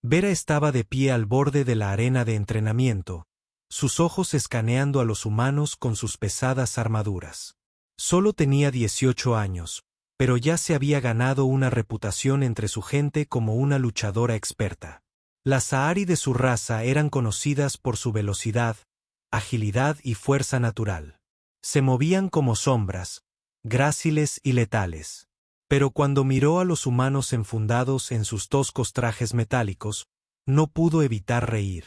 Vera estaba de pie al borde de la arena de entrenamiento, sus ojos escaneando a los humanos con sus pesadas armaduras. Solo tenía 18 años, pero ya se había ganado una reputación entre su gente como una luchadora experta. Las Sahari de su raza eran conocidas por su velocidad, agilidad y fuerza natural. Se movían como sombras, gráciles y letales. Pero cuando miró a los humanos enfundados en sus toscos trajes metálicos, no pudo evitar reír.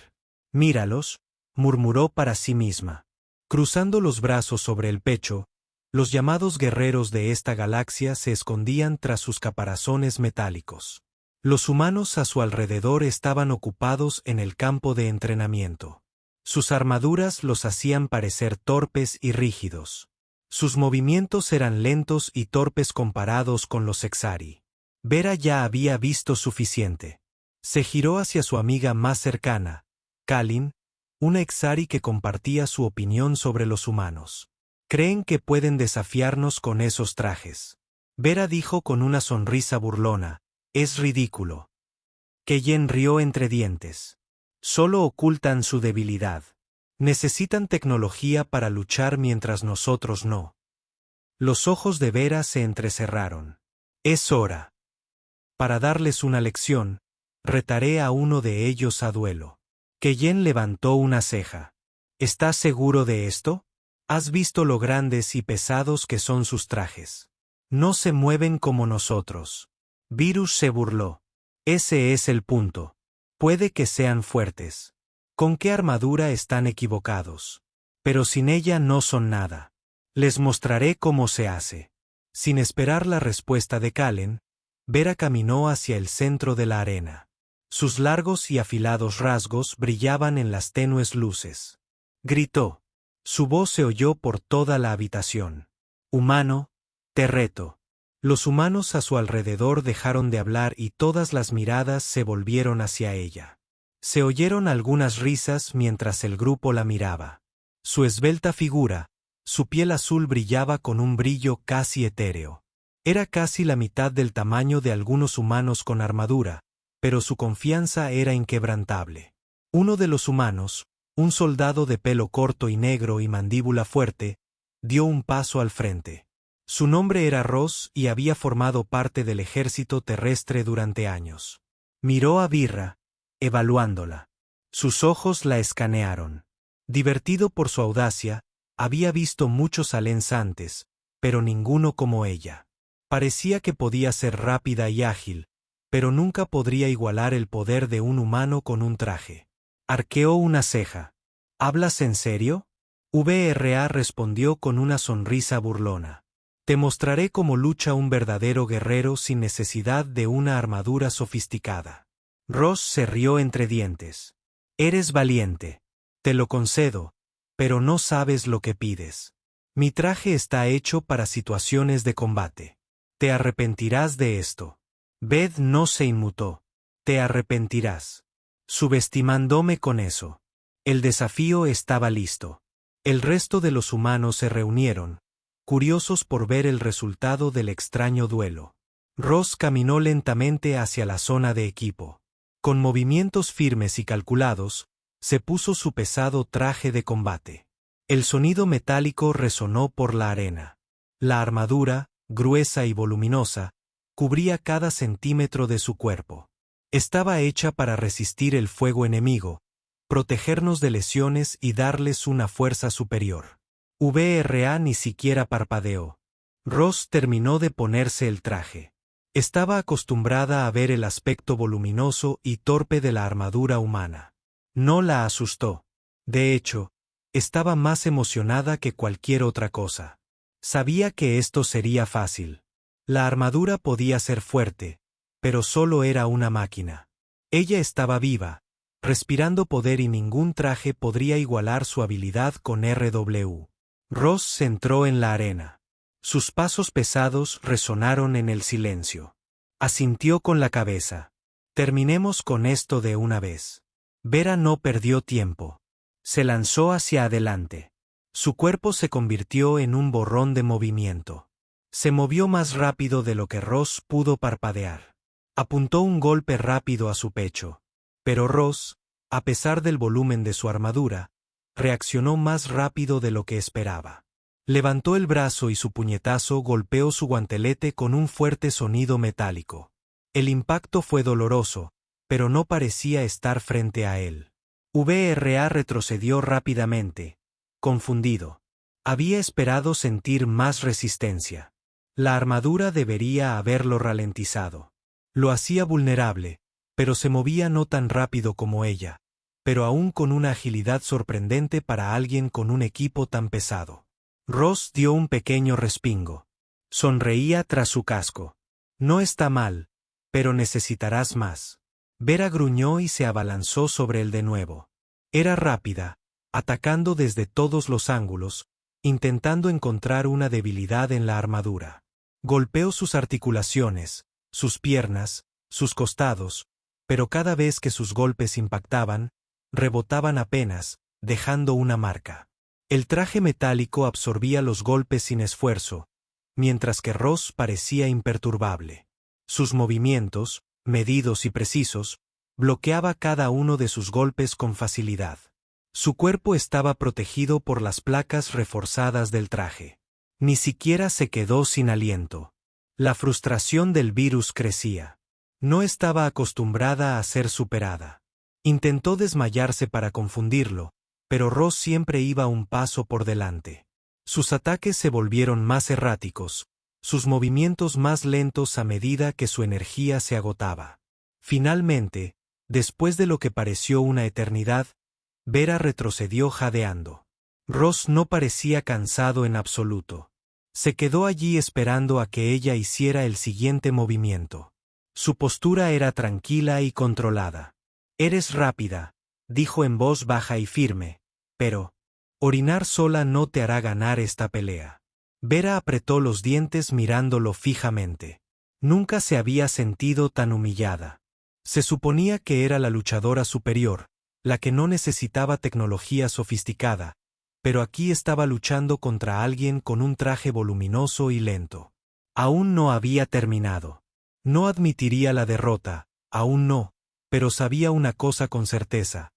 «Míralos», murmuró para sí misma. Cruzando los brazos sobre el pecho, los llamados guerreros de esta galaxia se escondían tras sus caparazones metálicos. Los humanos a su alrededor estaban ocupados en el campo de entrenamiento. Sus armaduras los hacían parecer torpes y rígidos. Sus movimientos eran lentos y torpes comparados con los Exari. Vera ya había visto suficiente. Se giró hacia su amiga más cercana, Kalin, una Exari que compartía su opinión sobre los humanos. «Creen que pueden desafiarnos con esos trajes». Vera dijo con una sonrisa burlona, «Es ridículo». Keyen rió entre dientes. «Solo ocultan su debilidad. Necesitan tecnología para luchar mientras nosotros no». Los ojos de Vera se entrecerraron. «Es hora. Para darles una lección, retaré a uno de ellos a duelo». Keyen levantó una ceja. «¿Estás seguro de esto? Has visto lo grandes y pesados que son sus trajes. No se mueven como nosotros». Virus se burló. «Ese es el punto. Puede que sean fuertes. ¿Con qué armadura están equivocados? Pero sin ella no son nada. Les mostraré cómo se hace». Sin esperar la respuesta de Kalin, Vera caminó hacia el centro de la arena. Sus largos y afilados rasgos brillaban en las tenues luces. Gritó. Su voz se oyó por toda la habitación. «Humano, te reto». Los humanos a su alrededor dejaron de hablar y todas las miradas se volvieron hacia ella. Se oyeron algunas risas mientras el grupo la miraba. Su esbelta figura, su piel azul brillaba con un brillo casi etéreo. Era casi la mitad del tamaño de algunos humanos con armadura, pero su confianza era inquebrantable. Uno de los humanos, un soldado de pelo corto y negro y mandíbula fuerte, dio un paso al frente. Su nombre era Ross y había formado parte del ejército terrestre durante años. Miró a Birra, evaluándola. Sus ojos la escanearon. Divertido por su audacia, había visto muchos Alens antes, pero ninguno como ella. Parecía que podía ser rápida y ágil, pero nunca podría igualar el poder de un humano con un traje. Arqueó una ceja. ¿Hablas en serio? VRA respondió con una sonrisa burlona. Te mostraré cómo lucha un verdadero guerrero sin necesidad de una armadura sofisticada. Ross se rió entre dientes. Eres valiente. Te lo concedo, pero no sabes lo que pides. Mi traje está hecho para situaciones de combate. Te arrepentirás de esto. Beth no se inmutó. Te arrepentirás. Subestimándome con eso. El desafío estaba listo. El resto de los humanos se reunieron, curiosos por ver el resultado del extraño duelo. Ross caminó lentamente hacia la zona de equipo. Con movimientos firmes y calculados, se puso su pesado traje de combate. El sonido metálico resonó por la arena. La armadura, gruesa y voluminosa, cubría cada centímetro de su cuerpo. Estaba hecha para resistir el fuego enemigo, protegernos de lesiones y darles una fuerza superior. VRA ni siquiera parpadeó. Ross terminó de ponerse el traje. Estaba acostumbrada a ver el aspecto voluminoso y torpe de la armadura humana. No la asustó. De hecho, estaba más emocionada que cualquier otra cosa. Sabía que esto sería fácil. La armadura podía ser fuerte, pero solo era una máquina. Ella estaba viva, respirando poder y ningún traje podría igualar su habilidad con RW. Ross se entró en la arena. Sus pasos pesados resonaron en el silencio. Asintió con la cabeza. Terminemos con esto de una vez. Vera no perdió tiempo. Se lanzó hacia adelante. Su cuerpo se convirtió en un borrón de movimiento. Se movió más rápido de lo que Ross pudo parpadear. Apuntó un golpe rápido a su pecho. Pero Ross, a pesar del volumen de su armadura, reaccionó más rápido de lo que esperaba. Levantó el brazo y su puñetazo golpeó su guantelete con un fuerte sonido metálico. El impacto fue doloroso, pero no parecía estar frente a él. VRA retrocedió rápidamente, confundido. Había esperado sentir más resistencia. La armadura debería haberlo ralentizado. Lo hacía vulnerable, pero se movía no tan rápido como ella, pero aún con una agilidad sorprendente para alguien con un equipo tan pesado. Ross dio un pequeño respingo. Sonreía tras su casco. No está mal, pero necesitarás más. Vera gruñó y se abalanzó sobre él de nuevo. Era rápida, atacando desde todos los ángulos, intentando encontrar una debilidad en la armadura. Golpeó sus articulaciones, sus piernas, sus costados, pero cada vez que sus golpes impactaban, rebotaban apenas, dejando una marca. El traje metálico absorbía los golpes sin esfuerzo, mientras que Ross parecía imperturbable. Sus movimientos, medidos y precisos, bloqueaba cada uno de sus golpes con facilidad. Su cuerpo estaba protegido por las placas reforzadas del traje. Ni siquiera se quedó sin aliento. La frustración del virus crecía. No estaba acostumbrada a ser superada. Intentó desmayarse para confundirlo, pero Ross siempre iba un paso por delante. Sus ataques se volvieron más erráticos, sus movimientos más lentos a medida que su energía se agotaba. Finalmente, después de lo que pareció una eternidad, Vera retrocedió jadeando. Ross no parecía cansado en absoluto. Se quedó allí esperando a que ella hiciera el siguiente movimiento. Su postura era tranquila y controlada. «Eres rápida», dijo en voz baja y firme, «pero orinar sola no te hará ganar esta pelea». Vera apretó los dientes mirándolo fijamente. Nunca se había sentido tan humillada. Se suponía que era la luchadora superior, la que no necesitaba tecnología sofisticada, pero aquí estaba luchando contra alguien con un traje voluminoso y lento. Aún no había terminado. No admitiría la derrota, aún no, pero sabía una cosa con certeza.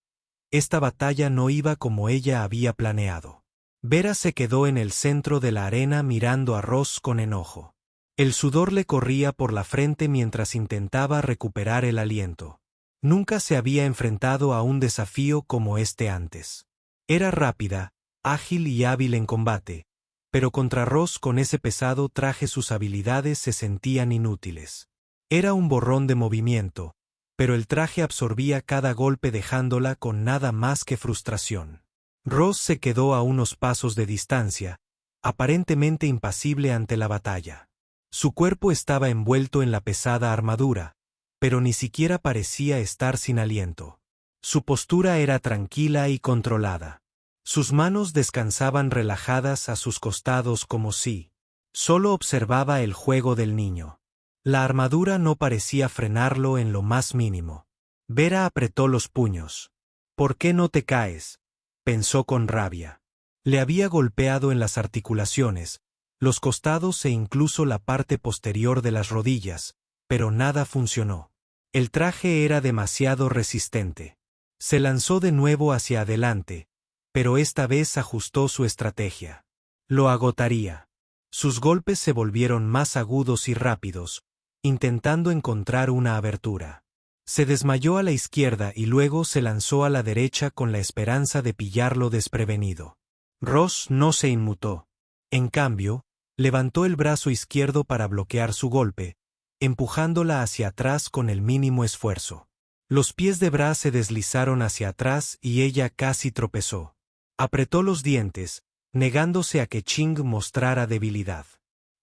Esta batalla no iba como ella había planeado. Vera se quedó en el centro de la arena mirando a Ross con enojo. El sudor le corría por la frente mientras intentaba recuperar el aliento. Nunca se había enfrentado a un desafío como este antes. Era rápida, ágil y hábil en combate, pero contra Ross con ese pesado traje sus habilidades se sentían inútiles. Era un borrón de movimiento, pero el traje absorbía cada golpe dejándola con nada más que frustración. Ross se quedó a unos pasos de distancia, aparentemente impasible ante la batalla. Su cuerpo estaba envuelto en la pesada armadura, pero ni siquiera parecía estar sin aliento. Su postura era tranquila y controlada. Sus manos descansaban relajadas a sus costados como si solo observaba el juego del niño. La armadura no parecía frenarlo en lo más mínimo. Vera apretó los puños. «¿Por qué no te caes?», pensó con rabia. Le había golpeado en las articulaciones, los costados e incluso la parte posterior de las rodillas, pero nada funcionó. El traje era demasiado resistente. Se lanzó de nuevo hacia adelante, pero esta vez ajustó su estrategia. Lo agotaría. Sus golpes se volvieron más agudos y rápidos, intentando encontrar una abertura. Se desmayó a la izquierda y luego se lanzó a la derecha con la esperanza de pillarlo desprevenido. Ross no se inmutó. En cambio, levantó el brazo izquierdo para bloquear su golpe, empujándola hacia atrás con el mínimo esfuerzo. Los pies de Bra se deslizaron hacia atrás y ella casi tropezó. Apretó los dientes, negándose a que Ching mostrara debilidad.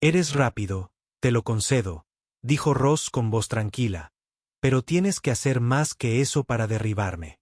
«Eres rápido, te lo concedo», dijo Ross con voz tranquila, «pero tienes que hacer más que eso para derribarme».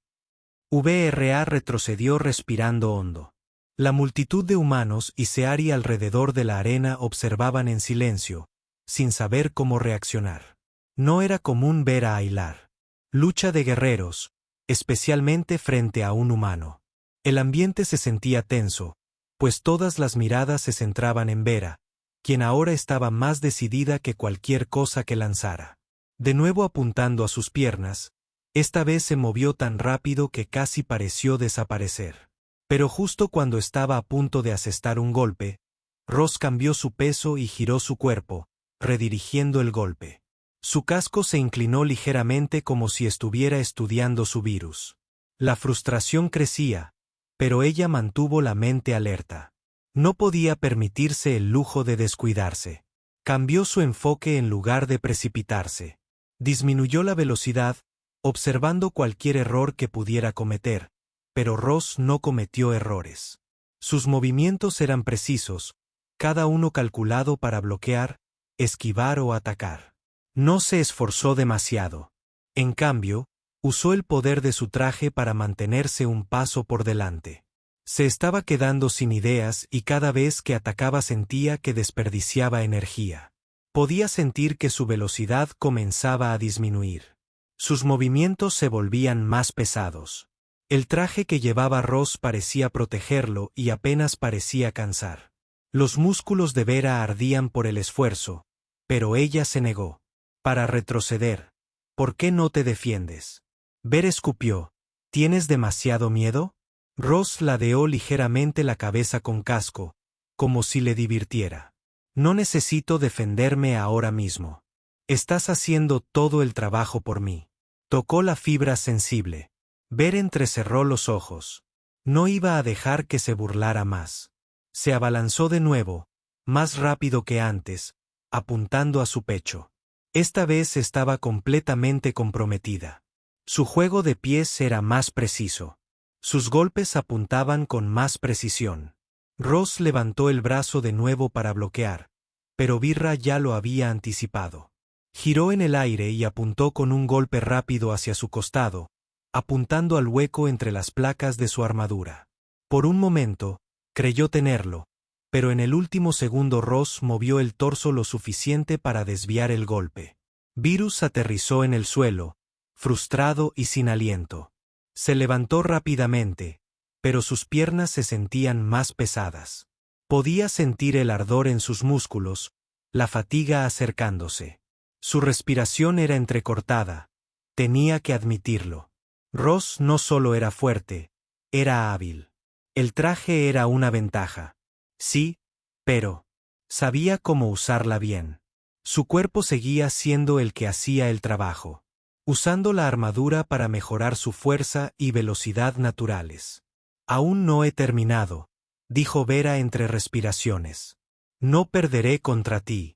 VRA retrocedió respirando hondo. La multitud de humanos y Seari alrededor de la arena observaban en silencio, sin saber cómo reaccionar. No era común ver a Aylar. Lucha de guerreros, especialmente frente a un humano. El ambiente se sentía tenso, pues todas las miradas se centraban en Vera, quien ahora estaba más decidida que cualquier cosa que lanzara. De nuevo apuntando a sus piernas, Esta vez se movió tan rápido que casi pareció desaparecer. Pero justo cuando estaba a punto de asestar un golpe, Ross cambió su peso y giró su cuerpo, redirigiendo el golpe. Su casco se inclinó ligeramente como si estuviera estudiando su virus. La frustración crecía, pero ella mantuvo la mente alerta. No podía permitirse el lujo de descuidarse. Cambió su enfoque en lugar de precipitarse. Disminuyó la velocidad, observando cualquier error que pudiera cometer, pero Ross no cometió errores. Sus movimientos eran precisos, cada uno calculado para bloquear, esquivar o atacar. No se esforzó demasiado. En cambio, usó el poder de su traje para mantenerse un paso por delante. Se estaba quedando sin ideas y cada vez que atacaba sentía que desperdiciaba energía. Podía sentir que su velocidad comenzaba a disminuir. Sus movimientos se volvían más pesados. El traje que llevaba Ross parecía protegerlo y apenas parecía cansar. Los músculos de Vera ardían por el esfuerzo, pero ella se negó. Para retroceder. ¿Por qué no te defiendes? Vera escupió. ¿Tienes demasiado miedo? Ross ladeó ligeramente la cabeza con casco, como si le divirtiera. No necesito defenderme ahora mismo. Estás haciendo todo el trabajo por mí. Tocó la fibra sensible. Vera entrecerró los ojos. No iba a dejar que se burlara más. Se abalanzó de nuevo, más rápido que antes, apuntando a su pecho. Esta vez estaba completamente comprometida. Su juego de pies era más preciso. Sus golpes apuntaban con más precisión. Ross levantó el brazo de nuevo para bloquear, pero Birra ya lo había anticipado. Giró en el aire y apuntó con un golpe rápido hacia su costado, apuntando al hueco entre las placas de su armadura. Por un momento, creyó tenerlo, pero en el último segundo Ross movió el torso lo suficiente para desviar el golpe. Virus aterrizó en el suelo, frustrado y sin aliento. Se levantó rápidamente, pero sus piernas se sentían más pesadas. Podía sentir el ardor en sus músculos, la fatiga acercándose. Su respiración era entrecortada. Tenía que admitirlo. Ross no solo era fuerte, era hábil. El traje era una ventaja. Sí, pero sabía cómo usarla bien. Su cuerpo seguía siendo el que hacía el trabajo, usando la armadura para mejorar su fuerza y velocidad naturales. Aún no he terminado, dijo Vera entre respiraciones. No perderé contra ti.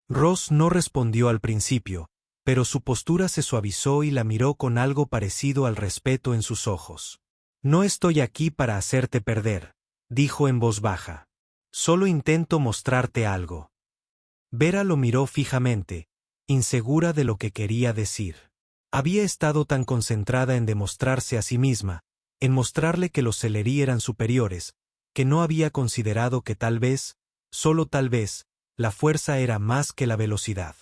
Ross no respondió al principio, pero su postura se suavizó y la miró con algo parecido al respeto en sus ojos. No estoy aquí para hacerte perder, dijo en voz baja. Solo intento mostrarte algo. Vera lo miró fijamente, insegura de lo que quería decir. Había estado tan concentrada en demostrarse a sí misma, en mostrarle que los Celerí eran superiores, que no había considerado que tal vez, solo tal vez, la fuerza era más que la velocidad.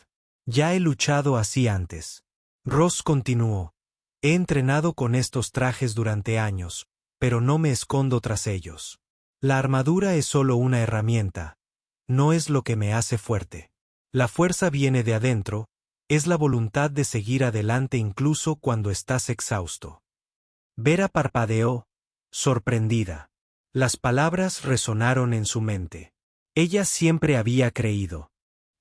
Ya he luchado así antes. Ross continuó. He entrenado con estos trajes durante años, pero no me escondo tras ellos. La armadura es solo una herramienta. No es lo que me hace fuerte. La fuerza viene de adentro, es la voluntad de seguir adelante incluso cuando estás exhausto. Vera parpadeó, sorprendida. Las palabras resonaron en su mente. Ella siempre había creído.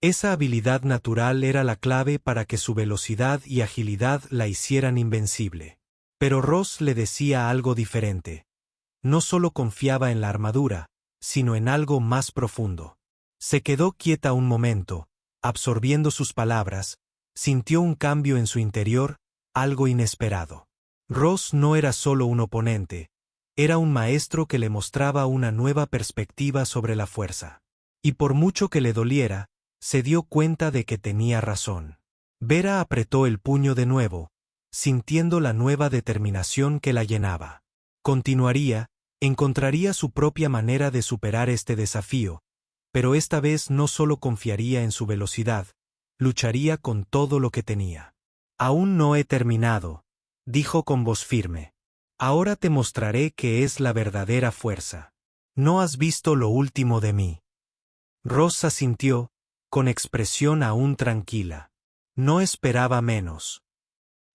Esa habilidad natural era la clave para que su velocidad y agilidad la hicieran invencible. Pero Ross le decía algo diferente. No solo confiaba en la armadura, sino en algo más profundo. Se quedó quieta un momento, absorbiendo sus palabras, sintió un cambio en su interior, algo inesperado. Ross no era solo un oponente, era un maestro que le mostraba una nueva perspectiva sobre la fuerza. Y por mucho que le doliera, se dio cuenta de que tenía razón. Vera apretó el puño de nuevo, sintiendo la nueva determinación que la llenaba. Continuaría, encontraría su propia manera de superar este desafío, pero esta vez no solo confiaría en su velocidad, lucharía con todo lo que tenía. Aún no he terminado, dijo con voz firme. Ahora te mostraré qué es la verdadera fuerza. No has visto lo último de mí. Ross asintió, con expresión aún tranquila. No esperaba menos.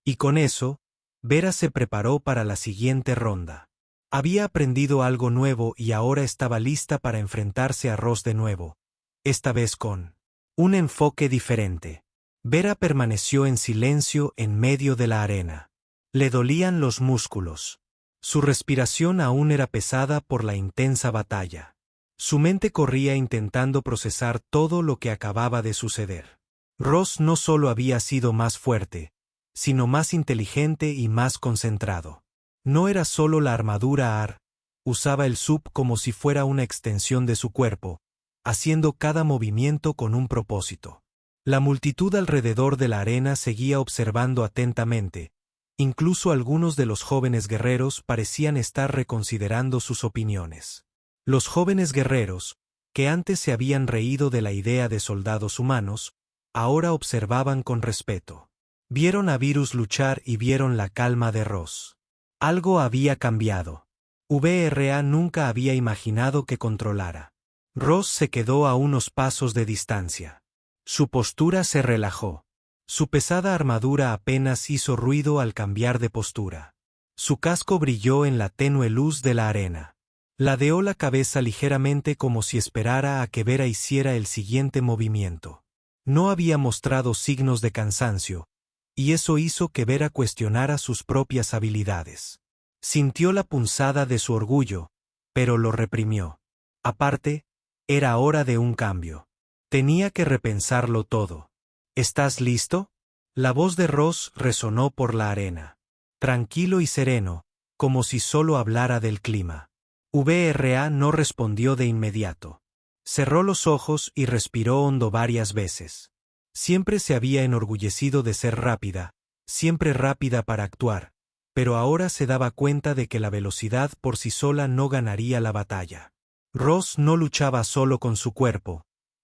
Y con eso, Vera se preparó para la siguiente ronda. Había aprendido algo nuevo y ahora estaba lista para enfrentarse a Ross de nuevo, esta vez con un enfoque diferente. Vera permaneció en silencio en medio de la arena. Le dolían los músculos. Su respiración aún era pesada por la intensa batalla. Su mente corría intentando procesar todo lo que acababa de suceder. Ross no solo había sido más fuerte, sino más inteligente y más concentrado. No era solo la armadura AR, usaba el sub como si fuera una extensión de su cuerpo, haciendo cada movimiento con un propósito. La multitud alrededor de la arena seguía observando atentamente. Incluso algunos de los jóvenes guerreros parecían estar reconsiderando sus opiniones. Los jóvenes guerreros, que antes se habían reído de la idea de soldados humanos, ahora observaban con respeto. Vieron a Virus luchar y vieron la calma de Ross. Algo había cambiado. VRA nunca había imaginado que controlara. Ross se quedó a unos pasos de distancia. Su postura se relajó. Su pesada armadura apenas hizo ruido al cambiar de postura. Su casco brilló en la tenue luz de la arena. Ladeó la cabeza ligeramente como si esperara a que Vera hiciera el siguiente movimiento. No había mostrado signos de cansancio, y eso hizo que Vera cuestionara sus propias habilidades. Sintió la punzada de su orgullo, pero lo reprimió. Aparte, era hora de un cambio. Tenía que repensarlo todo. ¿Estás listo? La voz de Ross resonó por la arena. Tranquilo y sereno, como si solo hablara del clima. VRA no respondió de inmediato. Cerró los ojos y respiró hondo varias veces. Siempre se había enorgullecido de ser rápida, siempre rápida para actuar, pero ahora se daba cuenta de que la velocidad por sí sola no ganaría la batalla. Ross no luchaba solo con su cuerpo,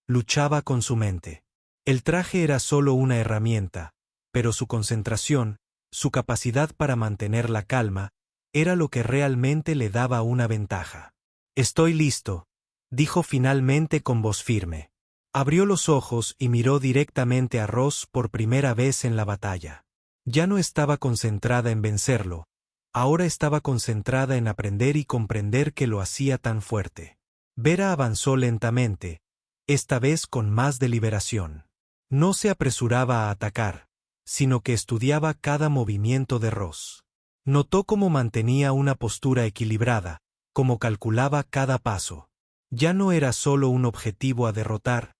luchaba con su mente. El traje era solo una herramienta, pero su concentración, su capacidad para mantener la calma, era lo que realmente le daba una ventaja. «Estoy listo», dijo finalmente con voz firme. Abrió los ojos y miró directamente a Ross por primera vez en la batalla. Ya no estaba concentrada en vencerlo, ahora estaba concentrada en aprender y comprender que lo hacía tan fuerte. Vera avanzó lentamente, esta vez con más deliberación. No se apresuraba a atacar, sino que estudiaba cada movimiento de Ross. Notó cómo mantenía una postura equilibrada, cómo calculaba cada paso. Ya no era solo un objetivo a derrotar,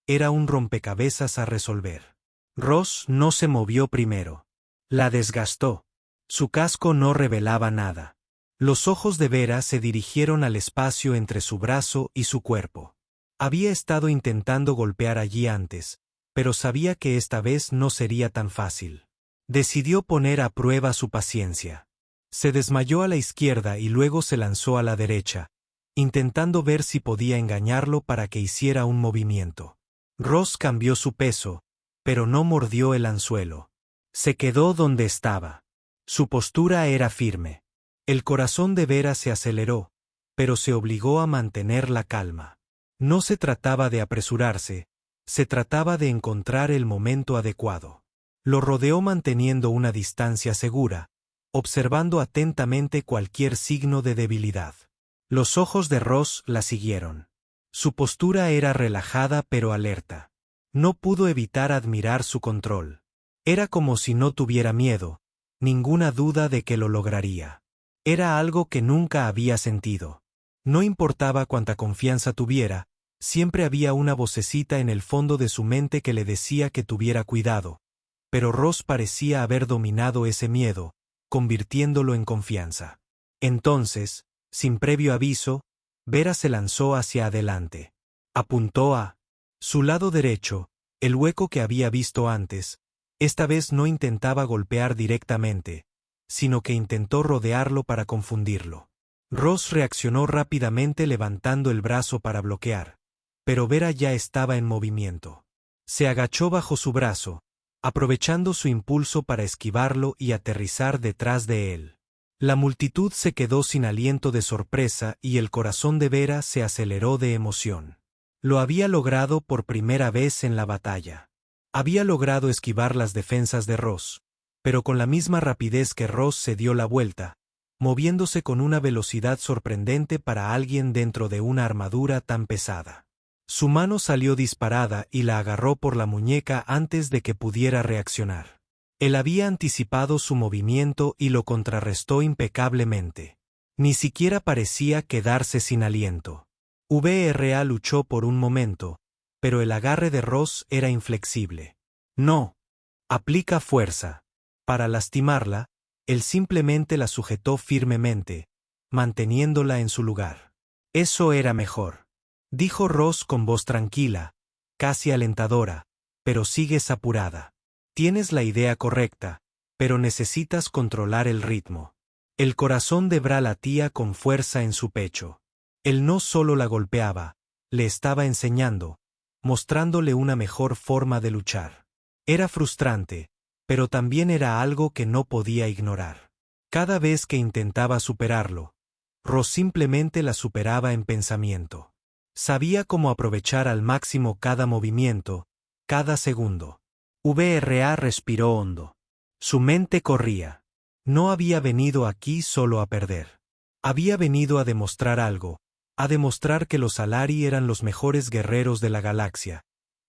era un rompecabezas a resolver. Ross no se movió primero. La desgastó. Su casco no revelaba nada. Los ojos de Vera se dirigieron al espacio entre su brazo y su cuerpo. Había estado intentando golpear allí antes, pero sabía que esta vez no sería tan fácil. Decidió poner a prueba su paciencia. Se desmayó a la izquierda y luego se lanzó a la derecha, intentando ver si podía engañarlo para que hiciera un movimiento. Ross cambió su peso, pero no mordió el anzuelo. Se quedó donde estaba. Su postura era firme. El corazón de Vera se aceleró, pero se obligó a mantener la calma. No se trataba de apresurarse, se trataba de encontrar el momento adecuado. Lo rodeó manteniendo una distancia segura, observando atentamente cualquier signo de debilidad. Los ojos de Ross la siguieron. Su postura era relajada pero alerta. No pudo evitar admirar su control. Era como si no tuviera miedo, ninguna duda de que lo lograría. Era algo que nunca había sentido. No importaba cuánta confianza tuviera, siempre había una vocecita en el fondo de su mente que le decía que tuviera cuidado. Pero Ross parecía haber dominado ese miedo, convirtiéndolo en confianza. Entonces, sin previo aviso, Vera se lanzó hacia adelante. Apuntó a su lado derecho, el hueco que había visto antes. Esta vez no intentaba golpear directamente, sino que intentó rodearlo para confundirlo. Ross reaccionó rápidamente levantando el brazo para bloquear, pero Vera ya estaba en movimiento. Se agachó bajo su brazo, aprovechando su impulso para esquivarlo y aterrizar detrás de él. La multitud se quedó sin aliento de sorpresa y el corazón de Vera se aceleró de emoción. Lo había logrado por primera vez en la batalla. Había logrado esquivar las defensas de Ross, pero con la misma rapidez que Ross se dio la vuelta, moviéndose con una velocidad sorprendente para alguien dentro de una armadura tan pesada. Su mano salió disparada y la agarró por la muñeca antes de que pudiera reaccionar. Él había anticipado su movimiento y lo contrarrestó impecablemente. Ni siquiera parecía quedarse sin aliento. VRA luchó por un momento, pero el agarre de Ross era inflexible. No. Aplica fuerza. Para lastimarla, él simplemente la sujetó firmemente, manteniéndola en su lugar. Eso era mejor. Dijo Ross con voz tranquila, casi alentadora, pero sigues apurada. Tienes la idea correcta, pero necesitas controlar el ritmo. El corazón de Bra latía con fuerza en su pecho. Él no solo la golpeaba, le estaba enseñando, mostrándole una mejor forma de luchar. Era frustrante, pero también era algo que no podía ignorar. Cada vez que intentaba superarlo, Ross simplemente la superaba en pensamiento. Sabía cómo aprovechar al máximo cada movimiento, cada segundo. VRA respiró hondo. Su mente corría. No había venido aquí solo a perder. Había venido a demostrar algo, a demostrar que los Alari eran los mejores guerreros de la galaxia,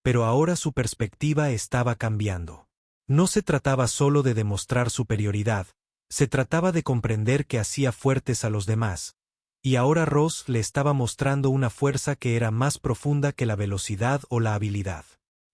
pero ahora su perspectiva estaba cambiando. No se trataba solo de demostrar superioridad, se trataba de comprender que hacía fuertes a los demás, y ahora Ross le estaba mostrando una fuerza que era más profunda que la velocidad o la habilidad.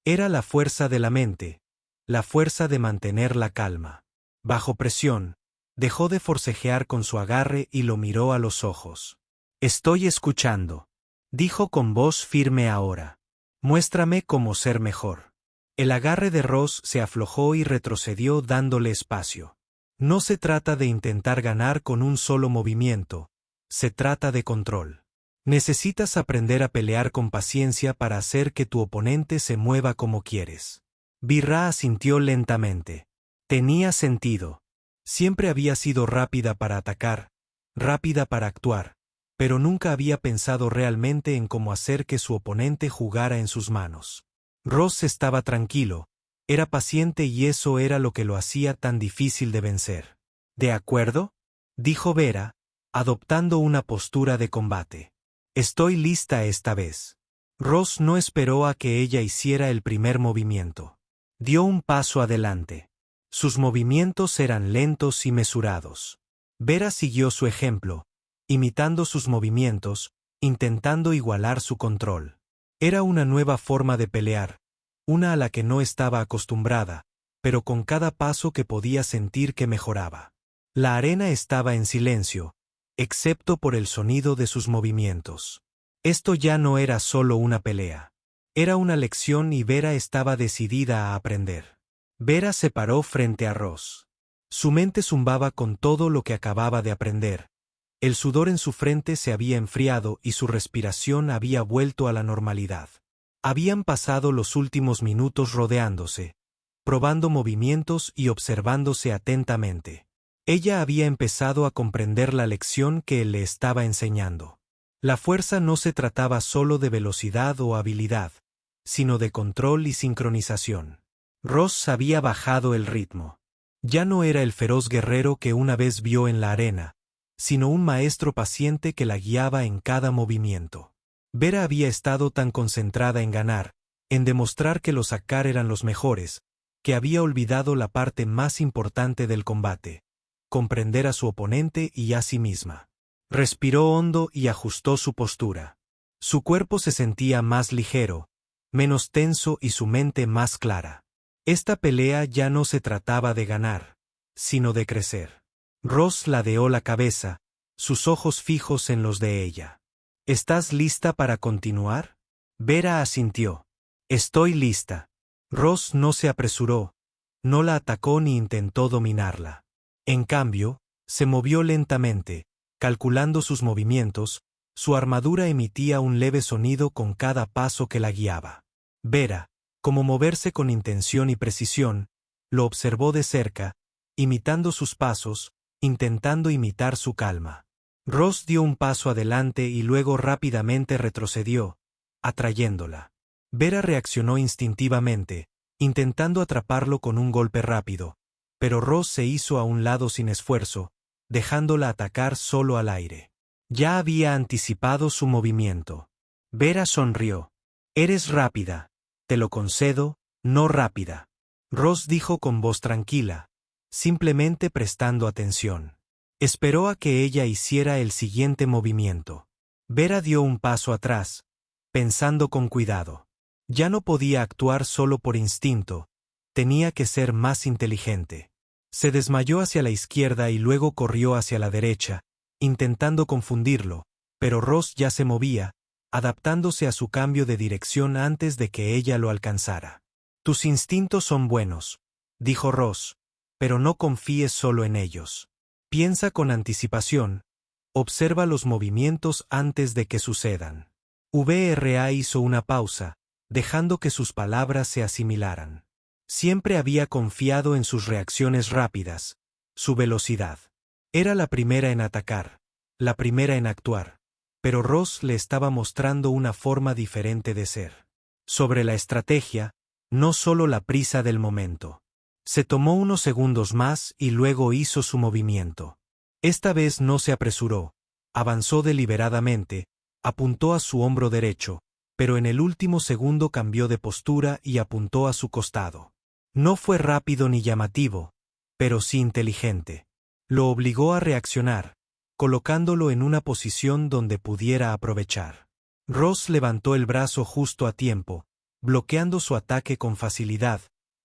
Era la fuerza de la mente, la fuerza de mantener la calma. Bajo presión, dejó de forcejear con su agarre y lo miró a los ojos. Estoy escuchando, dijo con voz firme ahora. Muéstrame cómo ser mejor. El agarre de Ross se aflojó y retrocedió dándole espacio. No se trata de intentar ganar con un solo movimiento, se trata de control. Necesitas aprender a pelear con paciencia para hacer que tu oponente se mueva como quieres. Birra asintió lentamente. Tenía sentido. Siempre había sido rápida para atacar, rápida para actuar, pero nunca había pensado realmente en cómo hacer que su oponente jugara en sus manos. Ross estaba tranquilo, era paciente y eso era lo que lo hacía tan difícil de vencer. ¿De acuerdo?, dijo Vera, adoptando una postura de combate. Estoy lista esta vez. Ross no esperó a que ella hiciera el primer movimiento. Dio un paso adelante. Sus movimientos eran lentos y mesurados. Vera siguió su ejemplo, imitando sus movimientos, intentando igualar su control. Era una nueva forma de pelear, una a la que no estaba acostumbrada, pero con cada paso que podía sentir que mejoraba. La arena estaba en silencio, excepto por el sonido de sus movimientos. Esto ya no era solo una pelea. Era una lección y Vera estaba decidida a aprender. Vera se paró frente a Ross. Su mente zumbaba con todo lo que acababa de aprender. El sudor en su frente se había enfriado y su respiración había vuelto a la normalidad. Habían pasado los últimos minutos rodeándose, probando movimientos y observándose atentamente. Ella había empezado a comprender la lección que él le estaba enseñando. La fuerza no se trataba solo de velocidad o habilidad, sino de control y sincronización. Ross había bajado el ritmo. Ya no era el feroz guerrero que una vez vio en la arena, sino un maestro paciente que la guiaba en cada movimiento. Vera había estado tan concentrada en ganar, en demostrar que los Akar eran los mejores, que había olvidado la parte más importante del combate: comprender a su oponente y a sí misma. Respiró hondo y ajustó su postura. Su cuerpo se sentía más ligero, menos tenso y su mente más clara. Esta pelea ya no se trataba de ganar, sino de crecer. Ross ladeó la cabeza, sus ojos fijos en los de ella. ¿Estás lista para continuar? Vera asintió. Estoy lista. Ross no se apresuró, no la atacó ni intentó dominarla. En cambio, se movió lentamente, calculando sus movimientos, su armadura emitía un leve sonido con cada paso que la guiaba. Vera, como moverse con intención y precisión, lo observó de cerca, imitando sus pasos, intentando imitar su calma. Ross dio un paso adelante y luego rápidamente retrocedió, atrayéndola. Vera reaccionó instintivamente, intentando atraparlo con un golpe rápido, pero Ross se hizo a un lado sin esfuerzo, dejándola atacar solo al aire. Ya había anticipado su movimiento. Vera sonrió. Eres rápida. Te lo concedo, no rápida. Ross dijo con voz tranquila, simplemente prestando atención. Esperó a que ella hiciera el siguiente movimiento. Vera dio un paso atrás, pensando con cuidado. Ya no podía actuar solo por instinto, tenía que ser más inteligente. Se desmayó hacia la izquierda y luego corrió hacia la derecha, intentando confundirlo, pero Ross ya se movía, adaptándose a su cambio de dirección antes de que ella lo alcanzara. Tus instintos son buenos, dijo Ross, pero no confíes solo en ellos. Piensa con anticipación, observa los movimientos antes de que sucedan. VRA hizo una pausa, dejando que sus palabras se asimilaran. Siempre había confiado en sus reacciones rápidas, su velocidad. Era la primera en atacar, la primera en actuar, pero Ross le estaba mostrando una forma diferente de ser. Sobre la estrategia, no solo la prisa del momento. Se tomó unos segundos más y luego hizo su movimiento. Esta vez no se apresuró, avanzó deliberadamente, apuntó a su hombro derecho, pero en el último segundo cambió de postura y apuntó a su costado. No fue rápido ni llamativo, pero sí inteligente. Lo obligó a reaccionar, colocándolo en una posición donde pudiera aprovechar. Ross levantó el brazo justo a tiempo, bloqueando su ataque con facilidad,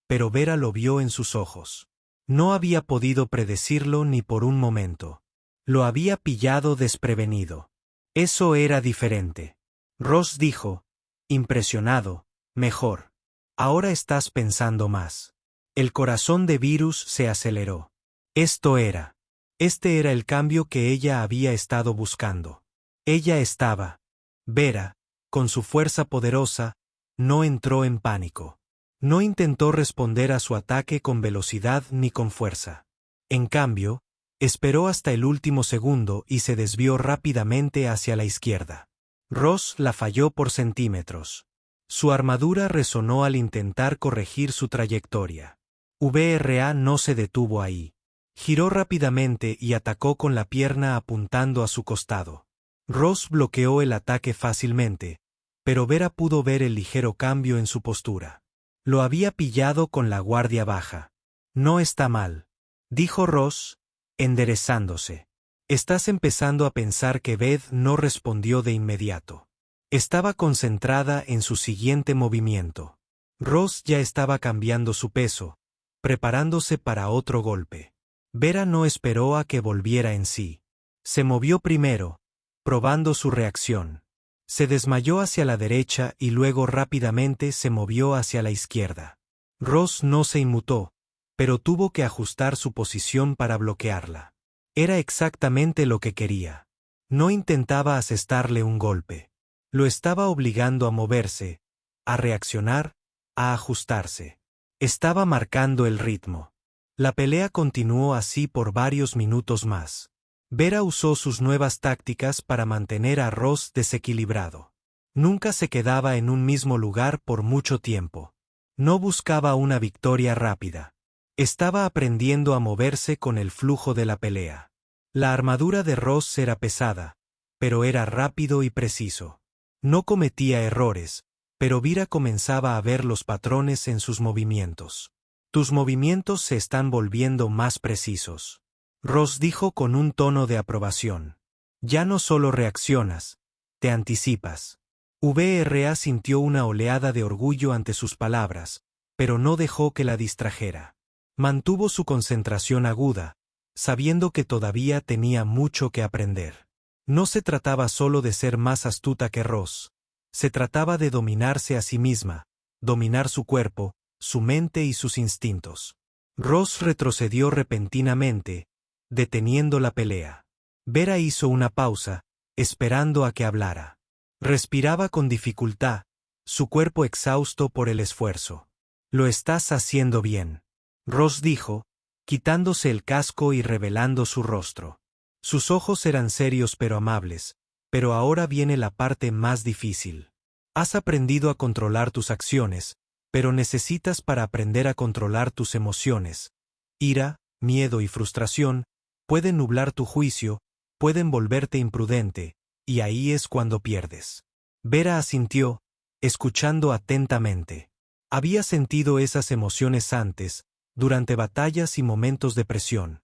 pero Vera lo vio en sus ojos. No había podido predecirlo ni por un momento. Lo había pillado desprevenido. Eso era diferente. Ross dijo, impresionado, mejor. Ahora estás pensando más. El corazón de Virus se aceleró. Este era el cambio que ella había estado buscando. Ella estaba. Vera, con su fuerza poderosa, no entró en pánico. No intentó responder a su ataque con velocidad ni con fuerza. En cambio, esperó hasta el último segundo y se desvió rápidamente hacia la izquierda. Ross la falló por centímetros. Su armadura resonó al intentar corregir su trayectoria. VRA no se detuvo ahí. Giró rápidamente y atacó con la pierna apuntando a su costado. Ross bloqueó el ataque fácilmente, pero Vera pudo ver el ligero cambio en su postura. Lo había pillado con la guardia baja. No está mal, dijo Ross, enderezándose. Estás empezando a pensar que Beth no respondió de inmediato. Estaba concentrada en su siguiente movimiento. Ross ya estaba cambiando su peso, preparándose para otro golpe. Vera no esperó a que volviera en sí. Se movió primero, probando su reacción. Se desmayó hacia la derecha y luego rápidamente se movió hacia la izquierda. Ross no se inmutó, pero tuvo que ajustar su posición para bloquearla. Era exactamente lo que quería. No intentaba asestarle un golpe. Lo estaba obligando a moverse, a reaccionar, a ajustarse. Estaba marcando el ritmo. La pelea continuó así por varios minutos más. Vera usó sus nuevas tácticas para mantener a Ross desequilibrado. Nunca se quedaba en un mismo lugar por mucho tiempo. No buscaba una victoria rápida. Estaba aprendiendo a moverse con el flujo de la pelea. La armadura de Ross era pesada, pero era rápido y preciso. No cometía errores, pero Vera comenzaba a ver los patrones en sus movimientos. Tus movimientos se están volviendo más precisos. Ross dijo con un tono de aprobación. Ya no solo reaccionas, te anticipas. VRA sintió una oleada de orgullo ante sus palabras, pero no dejó que la distrajera. Mantuvo su concentración aguda, sabiendo que todavía tenía mucho que aprender. No se trataba solo de ser más astuta que Ross. Se trataba de dominarse a sí misma, dominar su cuerpo, su mente y sus instintos. Ross retrocedió repentinamente, deteniendo la pelea. Vera hizo una pausa, esperando a que hablara. Respiraba con dificultad, su cuerpo exhausto por el esfuerzo. Lo estás haciendo bien, Ross dijo, quitándose el casco y revelando su rostro. Sus ojos eran serios pero amables, pero ahora viene la parte más difícil. Has aprendido a controlar tus acciones, pero necesitas para aprender a controlar tus emociones. Ira, miedo y frustración pueden nublar tu juicio, pueden volverte imprudente, y ahí es cuando pierdes. Vera asintió, escuchando atentamente. Había sentido esas emociones antes, durante batallas y momentos de presión.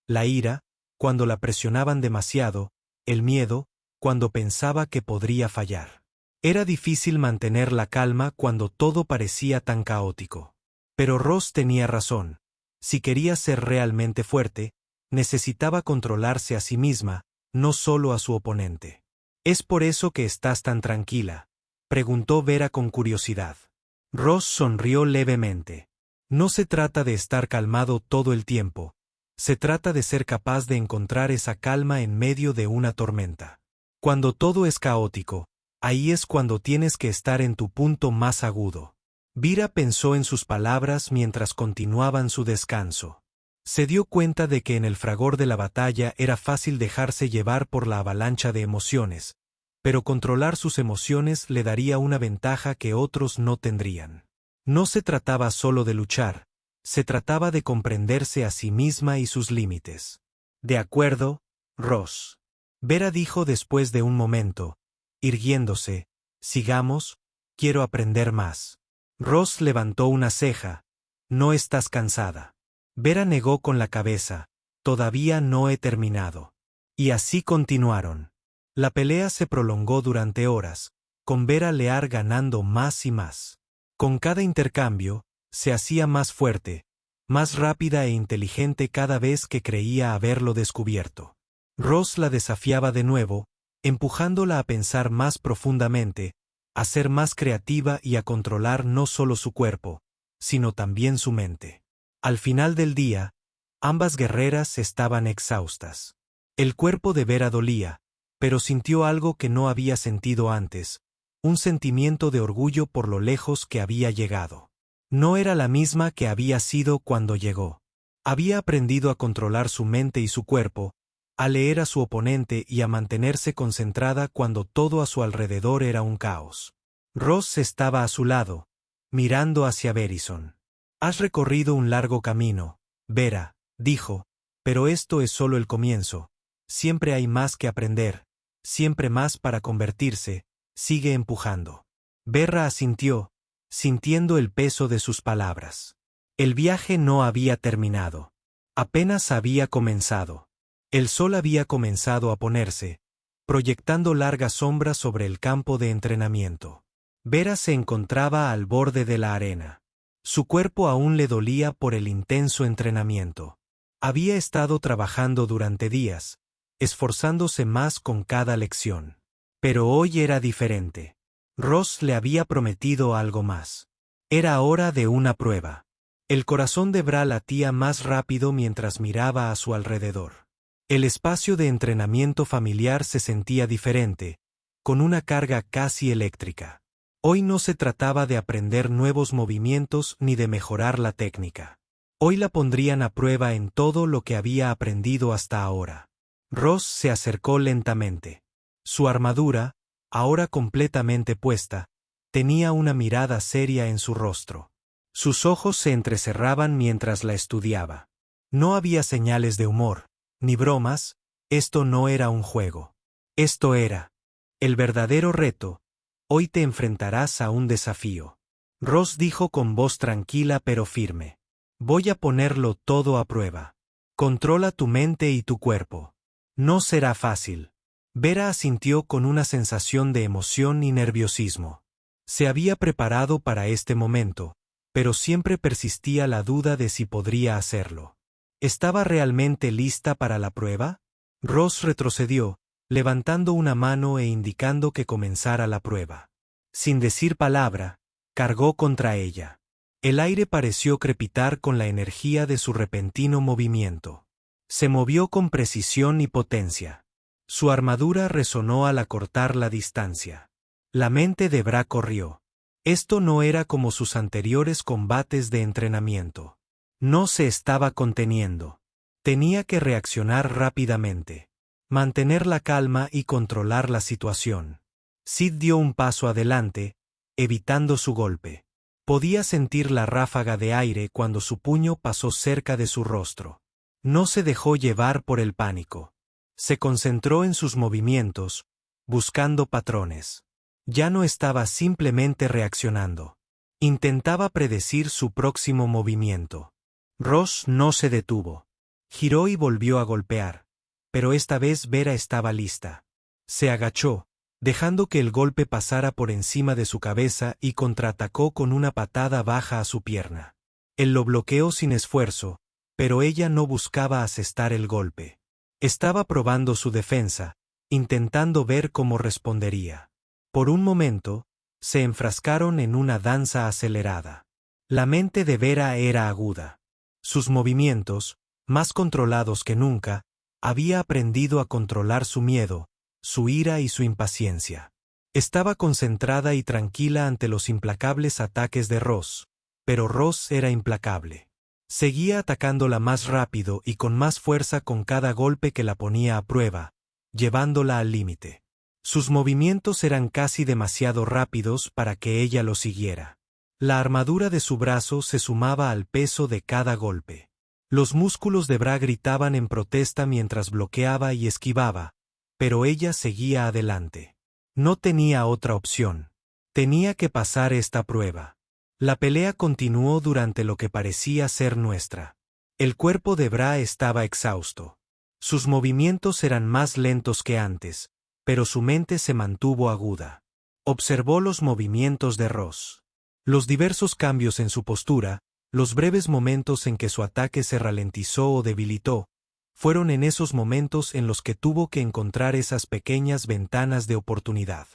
La ira, cuando la presionaban demasiado, el miedo, cuando pensaba que podría fallar. Era difícil mantener la calma cuando todo parecía tan caótico. Pero Ross tenía razón. Si quería ser realmente fuerte, necesitaba controlarse a sí misma, no solo a su oponente. ¿Es por eso que estás tan tranquila?, preguntó Vera con curiosidad. Ross sonrió levemente. No se trata de estar calmado todo el tiempo. Se trata de ser capaz de encontrar esa calma en medio de una tormenta. Cuando todo es caótico, ahí es cuando tienes que estar en tu punto más agudo. Vera pensó en sus palabras mientras continuaban su descanso. Se dio cuenta de que en el fragor de la batalla era fácil dejarse llevar por la avalancha de emociones, pero controlar sus emociones le daría una ventaja que otros no tendrían. No se trataba solo de luchar, se trataba de comprenderse a sí misma y sus límites. De acuerdo, Ross. Vera dijo después de un momento, irguiéndose, sigamos, quiero aprender más. Ross levantó una ceja, ¿no estás cansada? Vera negó con la cabeza, todavía no he terminado. Y así continuaron. La pelea se prolongó durante horas, con Vera Lear ganando más y más. Con cada intercambio, se hacía más fuerte, más rápida e inteligente cada vez que creía haberlo descubierto. Ross la desafiaba de nuevo, empujándola a pensar más profundamente, a ser más creativa y a controlar no solo su cuerpo, sino también su mente. Al final del día, ambas guerreras estaban exhaustas. El cuerpo de Vera dolía, pero sintió algo que no había sentido antes, un sentimiento de orgullo por lo lejos que había llegado. No era la misma que había sido cuando llegó. Había aprendido a controlar su mente y su cuerpo, a leer a su oponente y a mantenerse concentrada cuando todo a su alrededor era un caos. Ross estaba a su lado, mirando hacia Verizon. Has recorrido un largo camino, Vera, dijo, pero esto es solo el comienzo. Siempre hay más que aprender, siempre más para convertirse, sigue empujando. Vera asintió, sintiendo el peso de sus palabras. El viaje no había terminado. Apenas había comenzado. El sol había comenzado a ponerse, proyectando largas sombras sobre el campo de entrenamiento. Vera se encontraba al borde de la arena. Su cuerpo aún le dolía por el intenso entrenamiento. Había estado trabajando durante días, esforzándose más con cada lección. Pero hoy era diferente. Ross le había prometido algo más. Era hora de una prueba. El corazón de Vera latía más rápido mientras miraba a su alrededor. El espacio de entrenamiento familiar se sentía diferente, con una carga casi eléctrica. Hoy no se trataba de aprender nuevos movimientos ni de mejorar la técnica. Hoy la pondrían a prueba en todo lo que había aprendido hasta ahora. Ross se acercó lentamente. Su armadura, ahora completamente puesta, tenía una mirada seria en su rostro. Sus ojos se entrecerraban mientras la estudiaba. No había señales de humor, ni bromas, esto no era un juego. Esto era el verdadero reto. Hoy te enfrentarás a un desafío. Ross dijo con voz tranquila pero firme. Voy a ponerlo todo a prueba. Controla tu mente y tu cuerpo. No será fácil. Vera asintió con una sensación de emoción y nerviosismo. Se había preparado para este momento, pero siempre persistía la duda de si podría hacerlo. ¿Estaba realmente lista para la prueba? Ross retrocedió, levantando una mano e indicando que comenzara la prueba. Sin decir palabra, cargó contra ella. El aire pareció crepitar con la energía de su repentino movimiento. Se movió con precisión y potencia. Su armadura resonó al acortar la distancia. La mente de Bra corrió. Esto no era como sus anteriores combates de entrenamiento. No se estaba conteniendo. Tenía que reaccionar rápidamente. Mantener la calma y controlar la situación. Sid dio un paso adelante, evitando su golpe. Podía sentir la ráfaga de aire cuando su puño pasó cerca de su rostro. No se dejó llevar por el pánico. Se concentró en sus movimientos, buscando patrones. Ya no estaba simplemente reaccionando. Intentaba predecir su próximo movimiento. Ross no se detuvo. Giró y volvió a golpear, pero esta vez Vera estaba lista. Se agachó, dejando que el golpe pasara por encima de su cabeza y contraatacó con una patada baja a su pierna. Él lo bloqueó sin esfuerzo, pero ella no buscaba asestar el golpe. Estaba probando su defensa, intentando ver cómo respondería. Por un momento, se enfrascaron en una danza acelerada. La mente de Vera era aguda. Sus movimientos, más controlados que nunca, había aprendido a controlar su miedo, su ira y su impaciencia. Estaba concentrada y tranquila ante los implacables ataques de Ross, pero Ross era implacable. Seguía atacándola más rápido y con más fuerza con cada golpe que la ponía a prueba, llevándola al límite. Sus movimientos eran casi demasiado rápidos para que ella lo siguiera. La armadura de su brazo se sumaba al peso de cada golpe. Los músculos de Bra gritaban en protesta mientras bloqueaba y esquivaba, pero ella seguía adelante. No tenía otra opción. Tenía que pasar esta prueba. La pelea continuó durante lo que parecía ser nuestra. El cuerpo de Bra estaba exhausto. Sus movimientos eran más lentos que antes, pero su mente se mantuvo aguda. Observó los movimientos de Ross. Los diversos cambios en su postura, los breves momentos en que su ataque se ralentizó o debilitó, fueron en esos momentos en los que tuvo que encontrar esas pequeñas ventanas de oportunidad.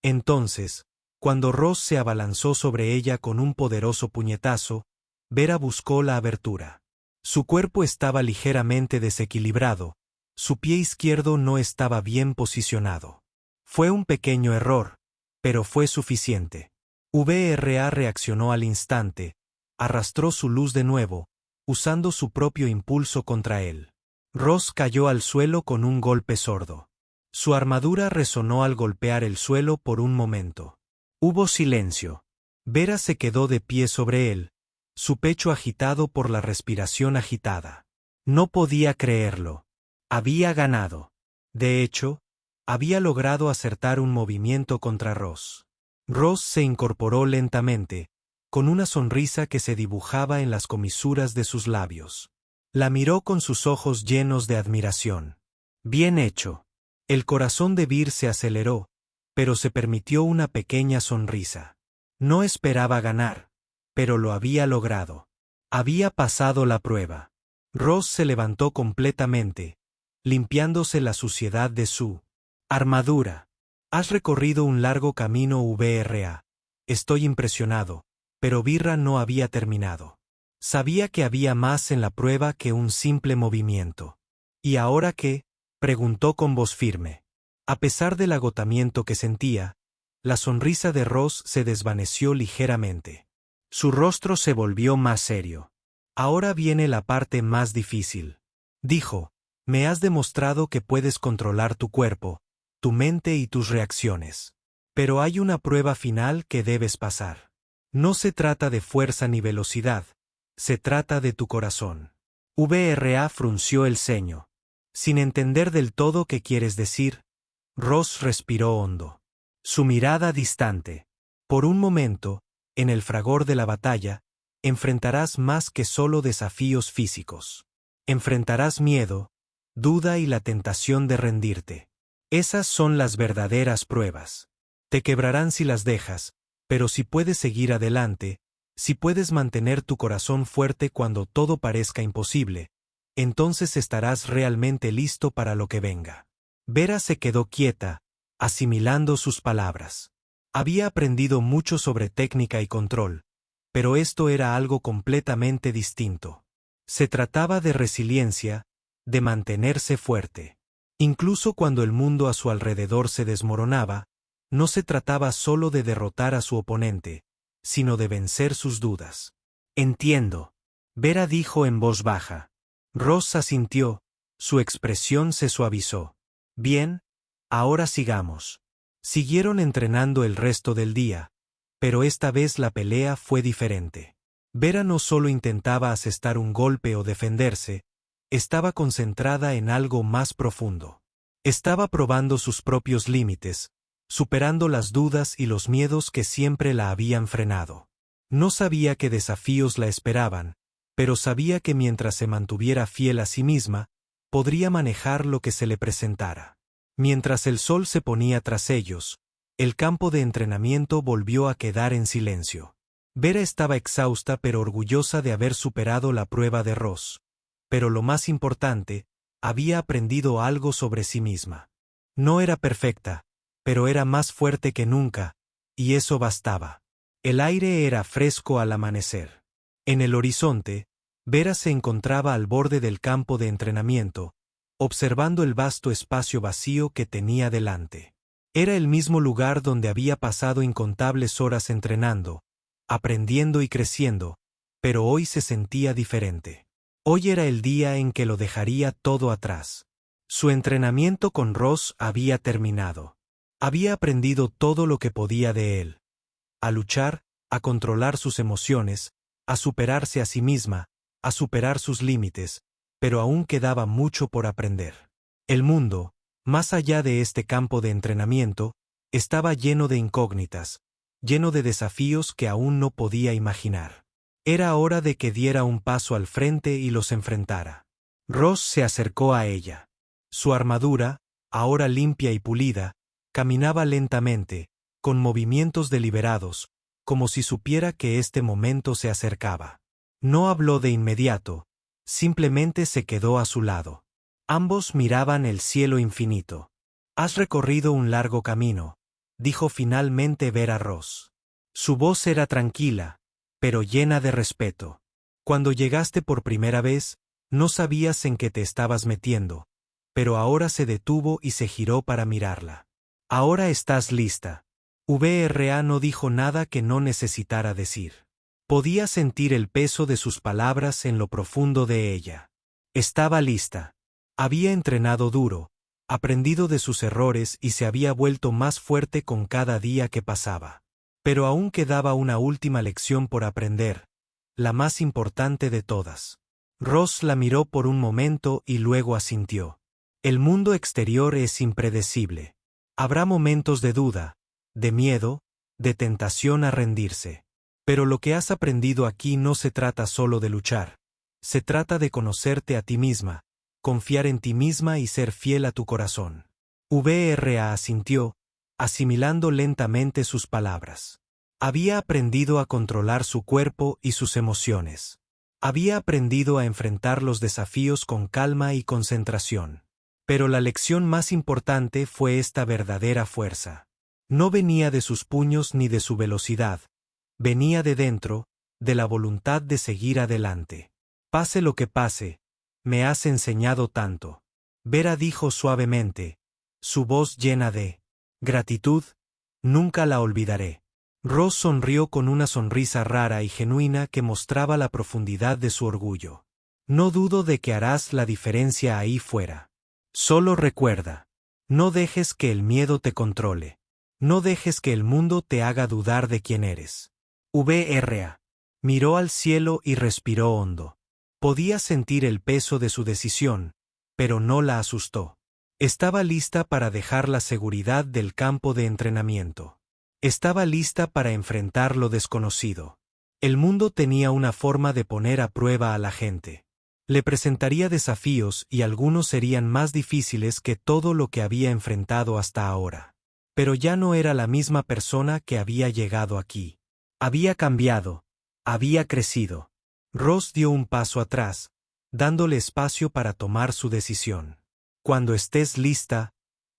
Entonces, cuando Ross se abalanzó sobre ella con un poderoso puñetazo, Vera buscó la abertura. Su cuerpo estaba ligeramente desequilibrado, su pie izquierdo no estaba bien posicionado. Fue un pequeño error, pero fue suficiente. VRA reaccionó al instante, arrastró su luz de nuevo, usando su propio impulso contra él. Ross cayó al suelo con un golpe sordo. Su armadura resonó al golpear el suelo por un momento. Hubo silencio. Vera se quedó de pie sobre él, su pecho agitado por la respiración agitada. No podía creerlo. Había ganado. De hecho, había logrado acertar un movimiento contra Ross. Ross se incorporó lentamente, con una sonrisa que se dibujaba en las comisuras de sus labios. La miró con sus ojos llenos de admiración. Bien hecho. El corazón de Vir se aceleró, pero se permitió una pequeña sonrisa. No esperaba ganar, pero lo había logrado. Había pasado la prueba. Ross se levantó completamente, limpiándose la suciedad de su armadura. Has recorrido un largo camino, VRA. Estoy impresionado, pero Virra no había terminado. Sabía que había más en la prueba que un simple movimiento. ¿Y ahora qué?, preguntó con voz firme. A pesar del agotamiento que sentía, la sonrisa de Ross se desvaneció ligeramente. Su rostro se volvió más serio. Ahora viene la parte más difícil. Dijo, me has demostrado que puedes controlar tu cuerpo, tu mente y tus reacciones. Pero hay una prueba final que debes pasar. No se trata de fuerza ni velocidad. Se trata de tu corazón. VRA frunció el ceño. Sin entender del todo qué quieres decir, Ross respiró hondo. Su mirada distante. Por un momento, en el fragor de la batalla, enfrentarás más que solo desafíos físicos. Enfrentarás miedo, duda y la tentación de rendirte. Esas son las verdaderas pruebas. Te quebrarán si las dejas, pero si puedes seguir adelante, si puedes mantener tu corazón fuerte cuando todo parezca imposible, entonces estarás realmente listo para lo que venga. Vera se quedó quieta, asimilando sus palabras. Había aprendido mucho sobre técnica y control, pero esto era algo completamente distinto. Se trataba de resiliencia, de mantenerse fuerte. Incluso cuando el mundo a su alrededor se desmoronaba, no se trataba solo de derrotar a su oponente, sino de vencer sus dudas. Entiendo, Vera dijo en voz baja. Ross asintió, su expresión se suavizó. Bien, ahora sigamos. Siguieron entrenando el resto del día, pero esta vez la pelea fue diferente. Vera no solo intentaba asestar un golpe o defenderse, estaba concentrada en algo más profundo. Estaba probando sus propios límites, superando las dudas y los miedos que siempre la habían frenado. No sabía qué desafíos la esperaban, pero sabía que mientras se mantuviera fiel a sí misma, podría manejar lo que se le presentara. Mientras el sol se ponía tras ellos, el campo de entrenamiento volvió a quedar en silencio. Vera estaba exhausta pero orgullosa de haber superado la prueba de Ross. Pero lo más importante, había aprendido algo sobre sí misma. No era perfecta, pero era más fuerte que nunca, y eso bastaba. El aire era fresco al amanecer. En el horizonte, Vera se encontraba al borde del campo de entrenamiento, observando el vasto espacio vacío que tenía delante. Era el mismo lugar donde había pasado incontables horas entrenando, aprendiendo y creciendo, pero hoy se sentía diferente. Hoy era el día en que lo dejaría todo atrás. Su entrenamiento con Ross había terminado. Había aprendido todo lo que podía de él. A luchar, a controlar sus emociones, a superarse a sí misma, a superar sus límites, pero aún quedaba mucho por aprender. El mundo, más allá de este campo de entrenamiento, estaba lleno de incógnitas, lleno de desafíos que aún no podía imaginar. Era hora de que diera un paso al frente y los enfrentara. Ross se acercó a ella. Su armadura, ahora limpia y pulida, caminaba lentamente, con movimientos deliberados, como si supiera que este momento se acercaba. No habló de inmediato, simplemente se quedó a su lado. Ambos miraban el cielo infinito. «Has recorrido un largo camino», dijo finalmente Vera Ross. Su voz era tranquila, pero llena de respeto. «Cuando llegaste por primera vez, no sabías en qué te estabas metiendo, pero ahora se detuvo y se giró para mirarla. Ahora estás lista». VRA no dijo nada que no necesitara decir. Podía sentir el peso de sus palabras en lo profundo de ella. Estaba lista. Había entrenado duro, aprendido de sus errores y se había vuelto más fuerte con cada día que pasaba. Pero aún quedaba una última lección por aprender, la más importante de todas. Ross la miró por un momento y luego asintió. El mundo exterior es impredecible. Habrá momentos de duda, de miedo, de tentación a rendirse. Pero lo que has aprendido aquí no se trata solo de luchar. Se trata de conocerte a ti misma, confiar en ti misma y ser fiel a tu corazón. VRA asintió, asimilando lentamente sus palabras. Había aprendido a controlar su cuerpo y sus emociones. Había aprendido a enfrentar los desafíos con calma y concentración. Pero la lección más importante fue esta verdadera fuerza. No venía de sus puños ni de su velocidad. Venía de dentro, de la voluntad de seguir adelante. Pase lo que pase, me has enseñado tanto. Vera dijo suavemente, su voz llena de gratitud, nunca la olvidaré. Ross sonrió con una sonrisa rara y genuina que mostraba la profundidad de su orgullo. No dudo de que harás la diferencia ahí fuera. Solo recuerda, no dejes que el miedo te controle. No dejes que el mundo te haga dudar de quién eres. VRA. Miró al cielo y respiró hondo. Podía sentir el peso de su decisión, pero no la asustó. Estaba lista para dejar la seguridad del campo de entrenamiento. Estaba lista para enfrentar lo desconocido. El mundo tenía una forma de poner a prueba a la gente. Le presentaría desafíos y algunos serían más difíciles que todo lo que había enfrentado hasta ahora. Pero ya no era la misma persona que había llegado aquí. Había cambiado, había crecido. Ross dio un paso atrás, dándole espacio para tomar su decisión. Cuando estés lista,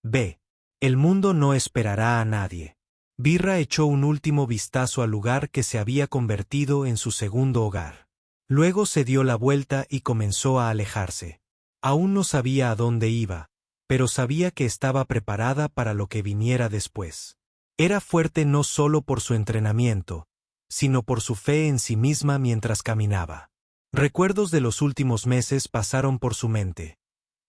ve. El mundo no esperará a nadie. Birra echó un último vistazo al lugar que se había convertido en su segundo hogar. Luego se dio la vuelta y comenzó a alejarse. Aún no sabía a dónde iba, pero sabía que estaba preparada para lo que viniera después. Era fuerte no solo por su entrenamiento, sino por su fe en sí misma mientras caminaba. Recuerdos de los últimos meses pasaron por su mente.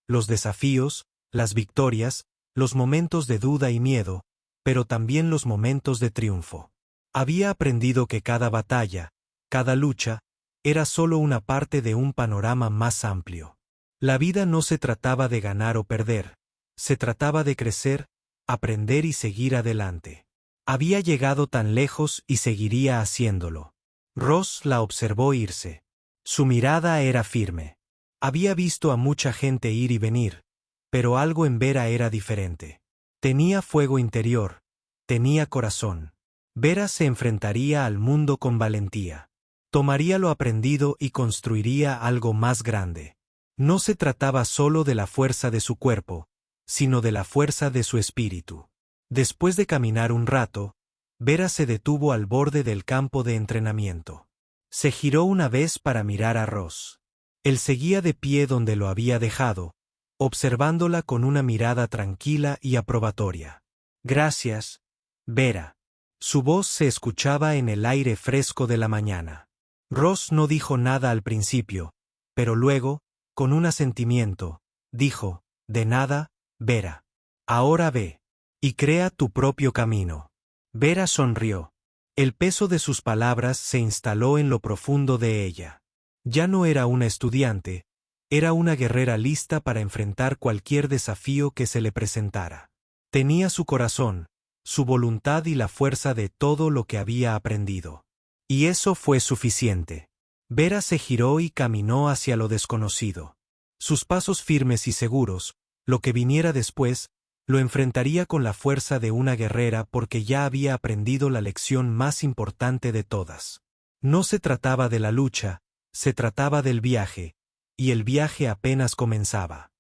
Los desafíos, las victorias, los momentos de duda y miedo, pero también los momentos de triunfo. Había aprendido que cada batalla, cada lucha, era solo una parte de un panorama más amplio. La vida no se trataba de ganar o perder, se trataba de crecer, aprender y seguir adelante. Había llegado tan lejos y seguiría haciéndolo. Ross la observó irse. Su mirada era firme. Había visto a mucha gente ir y venir, pero algo en Vera era diferente. Tenía fuego interior, tenía corazón. Vera se enfrentaría al mundo con valentía. Tomaría lo aprendido y construiría algo más grande. No se trataba solo de la fuerza de su cuerpo, sino de la fuerza de su espíritu. Después de caminar un rato, Vera se detuvo al borde del campo de entrenamiento. Se giró una vez para mirar a Ross. Él seguía de pie donde lo había dejado, observándola con una mirada tranquila y aprobatoria. «Gracias, Vera». Su voz se escuchaba en el aire fresco de la mañana. Ross no dijo nada al principio, pero luego, con un asentimiento, dijo, «De nada, Vera. Ahora ve. Y crea tu propio camino». Vera sonrió. El peso de sus palabras se instaló en lo profundo de ella. Ya no era una estudiante, era una guerrera lista para enfrentar cualquier desafío que se le presentara. Tenía su corazón, su voluntad y la fuerza de todo lo que había aprendido. Y eso fue suficiente. Vera se giró y caminó hacia lo desconocido. Sus pasos firmes y seguros, lo que viniera después, lo enfrentaría con la fuerza de una guerrera porque ya había aprendido la lección más importante de todas. No se trataba de la lucha, se trataba del viaje, y el viaje apenas comenzaba.